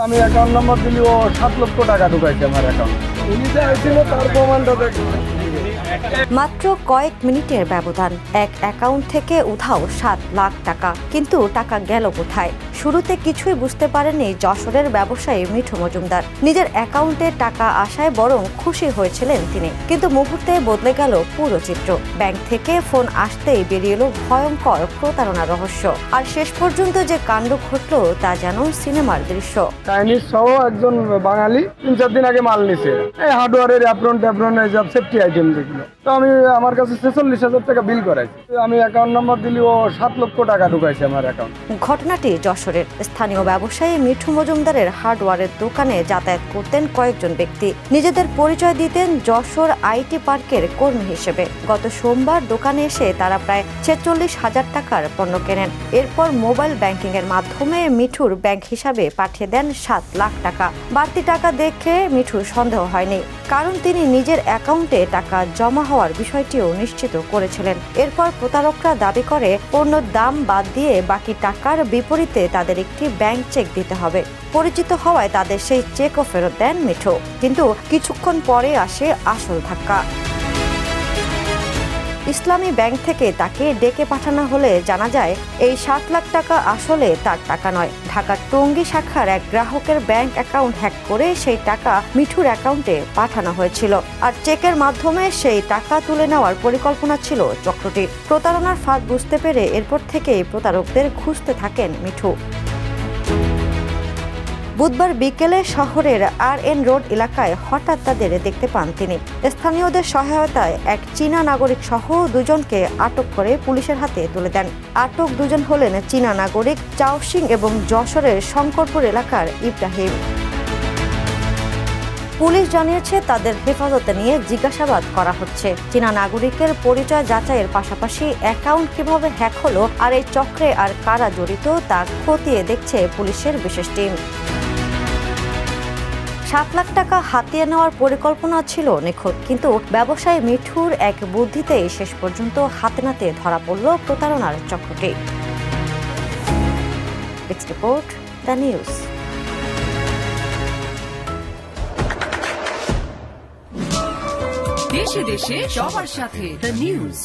আমি account number দিলি ও 7 লক্ষ টাকা ঢুকাইছে আমার অ্যাকাউন্ট। উনি যে আইছিল তার প্রমাণটা দেখুন। মাত্র কয়েক মিনিটের ব্যবধান, এক অ্যাকাউন্ট থেকে উধাও 7 লাখ টাকা। কিন্তু টাকা গেল কোথায়? শুরুতে কিছুই বুঝতে পারেননি যশোরের ব্যবসায়ী মিঠু মজুমদার। নিজের অ্যাকাউন্টে টাকা আসায় বরং খুশি হয়েছিলেন তিনি, কিন্তু মুহূর্তে বদলে গেল পুরো চিত্র। ব্যাংক থেকে ফোন আসতেই বেরিয়ে এলো ভয়ঙ্কর প্রতারণার রহস্য। আর শেষ পর্যন্ত যে কাণ্ড ঘটলো তা যেন সিনেমার দৃশ্য। চাইনিজ সহ একজন বাঙালি 3-4 দিন আগে মাল নিছে, এই হার্ডওয়্যারের অ্যাপ্রন ট্যাপ্রন এইসব সেফটি আইটেম যেগুলো। তো আমি আমার কাছে 46,000 টাকা বিল করাইছি। আমি অ্যাকাউন্ট নাম্বার দিলি ও 7 লক্ষ টাকা ঢুকাইছে আমার অ্যাকাউন্ট। ঘটনাটি যশোরের। স্থানীয় ব্যবসায়ী মিঠু মজুমদারের হার্ডওয়্যারের দোকানে যাতায়াত করতেন কয়েকজন ব্যক্তি। নিজেদের পরিচয় দিতেন যশোর আইটি পার্কের কর্মী হিসেবে। গত সোমবার দোকানে এসে তারা প্রায় 46,000 টাকার পণ্য কেনেন। এরপর মোবাইল ব্যাংকিং এর মাধ্যমে মিঠুর ব্যাংক হিসাবে পাঠিয়ে দেন 7 লাখ টাকা। বাড়তি টাকা দেখে মিঠুর সন্দেহ হয়নি, কারণ তিনি নিজের অ্যাকাউন্টে টাকা জমা হওয়ার বিষয়টিও নিশ্চিত করেছিলেন। এরপর প্রতারকরা দাবি করে পণ্যের দাম বাদ দিয়ে বাকি টাকার বিপরীতে তাদের একটি ব্যাংক চেক দিতে হবে। পরিচিত হওয়ায় তাদের সেই চেকও ফেরত দেন মিঠু। কিন্তু কিছুক্ষণ পরে আসে আসল ধাক্কা। ইসলামী ব্যাংক থেকে তাকে ডেকে পাঠানো হলে জানা যায় এই 7 লাখ টাকা আসলে তার টাকা নয়। ঢাকার টঙ্গী শাখার এক গ্রাহকের ব্যাংক অ্যাকাউন্ট হ্যাক করে সেই টাকা মিঠুর অ্যাকাউন্টে পাঠানো হয়েছিল। আর চেকের মাধ্যমে সেই টাকা তুলে নেওয়ার পরিকল্পনা ছিল চক্রটির। প্রতারণার ফাঁদ বুঝতে পেরে এরপর থেকেই প্রতারকদের খুঁজতে থাকেন মিঠু। বুধবার বিকেলে শহরের RN রোড এলাকায় হঠাৎ তাদের দেখতে পান তিনি। স্থানীয়দের সহায়তায় এক চীনা নাগরিক সহ দুজনকে আটক করে পুলিশের হাতে তুলে দেন। আটক দুজন হলেন চীনা নাগরিক চাও সিং এবং যশোরের শঙ্করপুর এলাকার ইব্রাহিম। পুলিশ জানিয়েছে তাদের হেফাজতে নিয়ে জিজ্ঞাসাবাদ করা হচ্ছে। চীনা নাগরিকের পরিচয় যাচাইয়ের পাশাপাশি অ্যাকাউন্ট কিভাবে হ্যাক হলো আর এই চক্রে আর কারা জড়িত তা খতিয়ে দেখছে পুলিশের বিশেষ টিম। 7 লাখ টাকা হাতিয়ে নেওয়ার পরিকল্পনা ছিল নিখুঁত, কিন্তু ব্যবসায়ী মিঠুর এক বুদ্ধিতেই শেষ পর্যন্ত হাতে নাতে ধরা পড়ল প্রতারণার চক্রটি। Desk report, the news. দেশে দেশে সবার সাথে দ্য নিউজ।